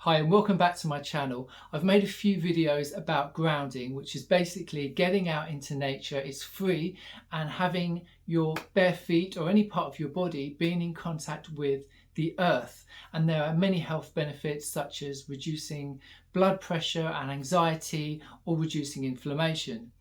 Hi and welcome back to my channel. I've made a few videos about grounding, which is basically getting out into nature. It's free, and having your bare feet or any part of your body being in contact with the earth. And there are many health benefits such as reducing blood pressure and anxiety or reducing inflammation.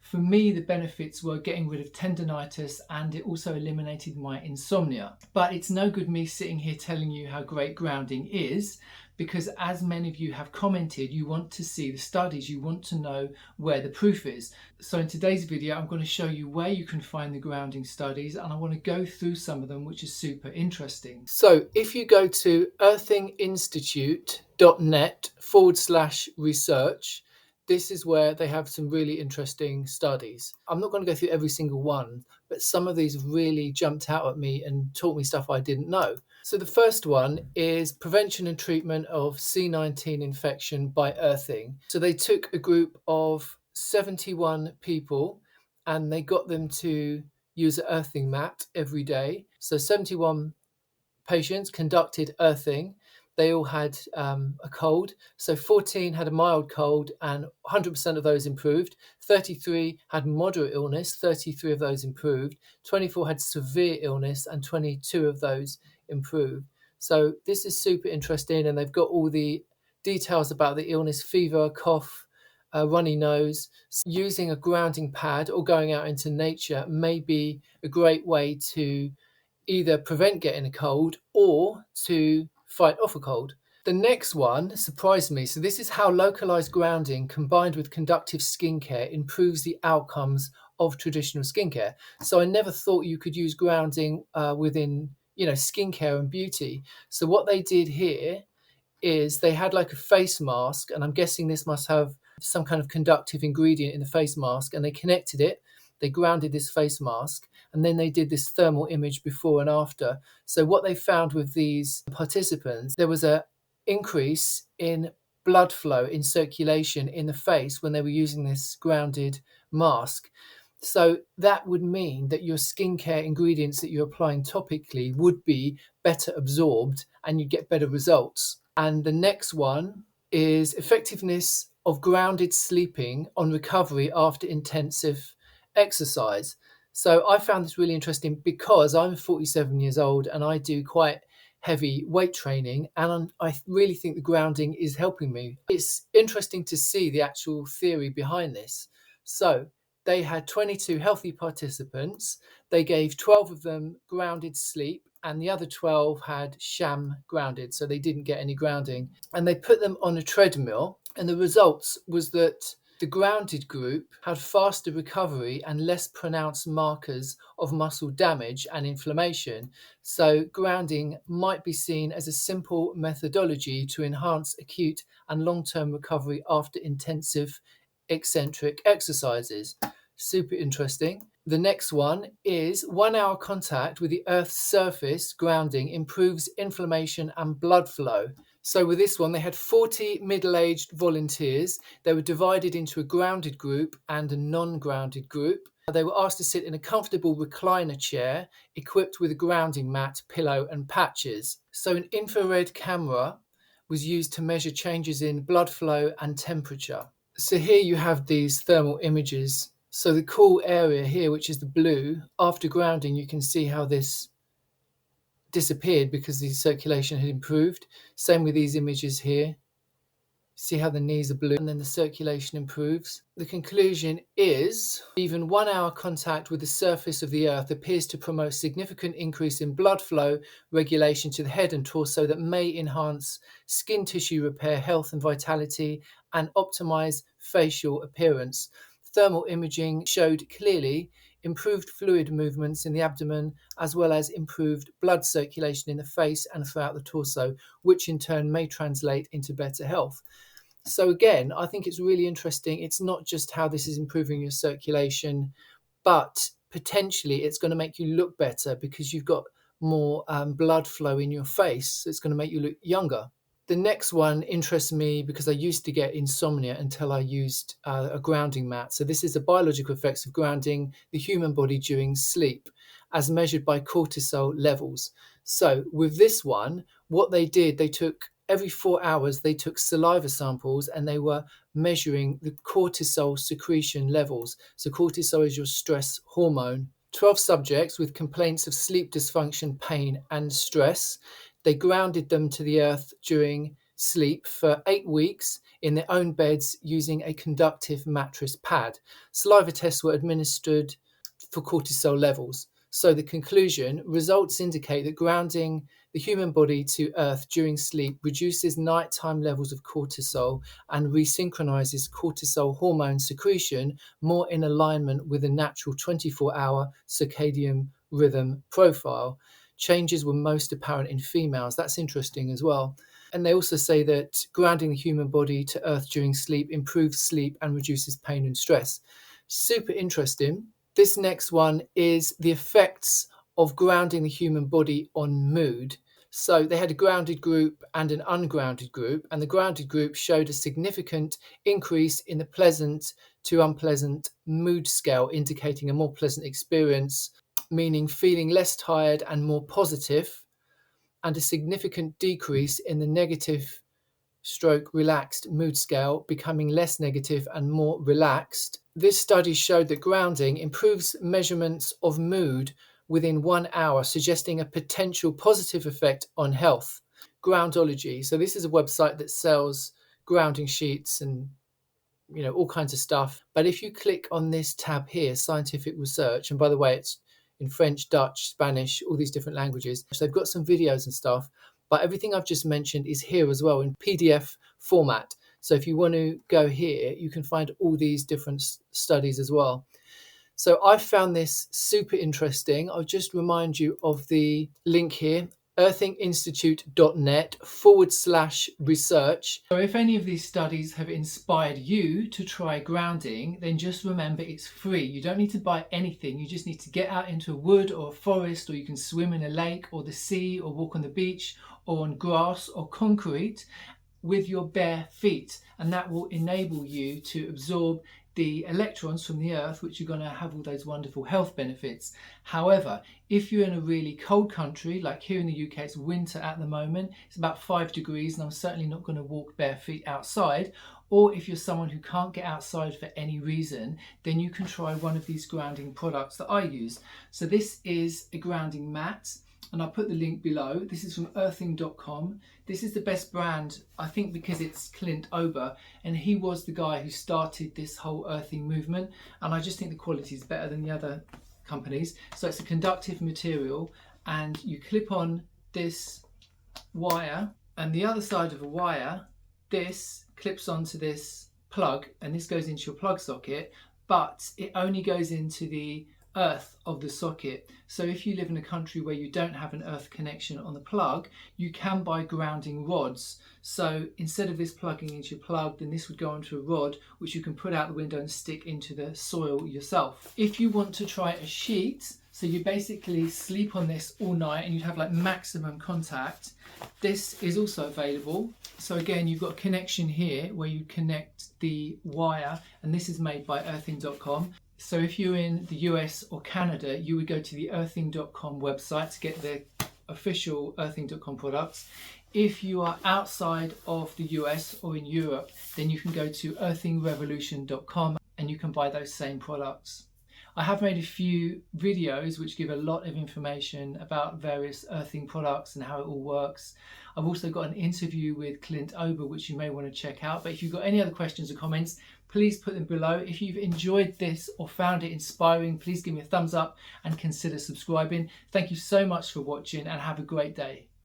For me, the benefits were getting rid of tendinitis, and it also eliminated my insomnia. But it's no good me sitting here telling you how great grounding is, because as many of you have commented, you want to see the studies, you want to know where the proof is. So in today's video, I'm going to show you where you can find the grounding studies, and I want to go through some of them, which is super interesting. So if you go to earthinginstitute.net/research, this is where they have some really interesting studies. I'm not going to go through every single one, but some of these really jumped out at me and taught me stuff I didn't know. So the first one is prevention and treatment of C19 infection by earthing. So they took a group of 71 people and they got them to use an earthing mat every day. So 71 patients conducted earthing. They all had a cold. So 14 had a mild cold and 100% of those improved. 33 had moderate illness, 33 of those improved. 24 had severe illness and 22 of those improved. So this is super interesting, and they've got all the details about the illness: fever, cough, runny nose. Using a grounding pad or going out into nature may be a great way to either prevent getting a cold or to fight off a cold. The next one surprised me. So this is how localized grounding combined with conductive skincare improves the outcomes of traditional skincare. So I never thought you could use grounding within, skincare and beauty. So what they did here is they had like a face mask, and I'm guessing this must have some kind of conductive ingredient in the face mask, and they connected it. They grounded this face mask, and then they did this thermal image before and after. So what they found with these participants, there was a increase in blood flow, in circulation in the face when they were using this grounded mask. So that would mean that your skincare ingredients that you're applying topically would be better absorbed and you get better results. And the next one is effectiveness of grounded sleeping on recovery after intensive exercise. So I found this really interesting because I'm 47 years old and I do quite heavy weight training, and I really think the grounding is helping me. It's interesting to see the actual theory behind this. So they had 22 healthy participants. They gave 12 of them grounded sleep, and the other 12 had sham grounded, so they didn't get any grounding. And they put them on a treadmill, and the results was that the grounded group had faster recovery and less pronounced markers of muscle damage and inflammation. So grounding might be seen as a simple methodology to enhance acute and long-term recovery after intensive eccentric exercises. Super interesting. The next one is 1 hour contact with the Earth's surface grounding improves inflammation and blood flow. So with this one, they had 40 middle-aged volunteers. They were divided into a grounded group and a non-grounded group. They were asked to sit in a comfortable recliner chair equipped with a grounding mat, pillow and patches. So an infrared camera was used to measure changes in blood flow and temperature. So here you have these thermal images. So the cool area here, which is the blue, after grounding, you can see how this disappeared because the circulation had improved. Same with these images here. See how the knees are blue and then the circulation improves. The conclusion is even 1 hour contact with the surface of the earth appears to promote significant increase in blood flow regulation to the head and torso that may enhance skin tissue repair, health and vitality, and optimize facial appearance. Thermal imaging showed clearly improved fluid movements in the abdomen, as well as improved blood circulation in the face and throughout the torso, which in turn may translate into better health. So again, I think it's really interesting. It's not just how this is improving your circulation, but potentially it's going to make you look better because you've got more blood flow in your face. So it's going to make you look younger. The next one interests me because I used to get insomnia until I used a grounding mat. So this is the biological effects of grounding the human body during sleep as measured by cortisol levels. So with this one, what they did, they took Every 4 hours, they took saliva samples and they were measuring the cortisol secretion levels. So cortisol is your stress hormone. 12 subjects with complaints of sleep dysfunction, pain, and stress. They grounded them to the earth during sleep for 8 weeks in their own beds using a conductive mattress pad. Saliva tests were administered for cortisol levels. So the conclusion, results indicate that grounding the human body to earth during sleep reduces nighttime levels of cortisol and resynchronizes cortisol hormone secretion more in alignment with a natural 24-hour circadian rhythm profile. Changes were most apparent in females. That's interesting as well. And they also say that grounding the human body to earth during sleep improves sleep and reduces pain and stress. Super interesting. This next one is the effects of grounding the human body on mood. So they had a grounded group and an ungrounded group, and the grounded group showed a significant increase in the pleasant to unpleasant mood scale, indicating a more pleasant experience, meaning feeling less tired and more positive, and a significant decrease in the negative stroke relaxed mood scale, becoming less negative and more relaxed. This study showed that grounding improves measurements of mood within 1 hour, suggesting a potential positive effect on health. Groundology. So this is a website that sells grounding sheets and all kinds of stuff. But if you click on this tab here, scientific research, and by the way, it's in French, Dutch, Spanish, all these different languages. So they've got some videos and stuff, but everything I've just mentioned is here as well in PDF format. So if you want to go here, you can find all these different studies as well. So I found this super interesting. I'll just remind you of the link here, earthinginstitute.net/research. So if any of these studies have inspired you to try grounding, then just remember it's free. You don't need to buy anything. You just need to get out into a wood or a forest, or you can swim in a lake or the sea or walk on the beach or on grass or concrete with your bare feet. And that will enable you to absorb the electrons from the earth, which are going to have all those wonderful health benefits. However, if you're in a really cold country, like here in the UK, it's winter at the moment, it's about 5 degrees, and I'm certainly not going to walk bare feet outside. Or if you're someone who can't get outside for any reason, then you can try one of these grounding products that I use. So this is a grounding mat, and I'll put the link below. This is from earthing.com. This is the best brand, I think, because it's Clint Ober, and he was the guy who started this whole earthing movement, and I just think the quality is better than the other companies. So it's a conductive material, and you clip on this wire, and the other side of a wire, this clips onto this plug, and this goes into your plug socket, but it only goes into the earth of the socket. So if you live in a country where you don't have an earth connection on the plug, you can buy grounding rods. So instead of this plugging into your plug, then this would go onto a rod which you can put out the window and stick into the soil yourself. If you want to try a sheet, so you basically sleep on this all night and you'd have like maximum contact, this is also available. So again, you've got a connection here where you connect the wire, and this is made by earthing.com. So if you're in the US or Canada, you would go to the earthing.com website to get the official earthing.com products. If you are outside of the US or in Europe, then you can go to earthingrevolution.com and you can buy those same products. I have made a few videos which give a lot of information about various earthing products and how it all works. I've also got an interview with Clint Ober which you may want to check out. But if you've got any other questions or comments, please put them below. If you've enjoyed this or found it inspiring, please give me a thumbs up and consider subscribing. Thank you so much for watching, and have a great day.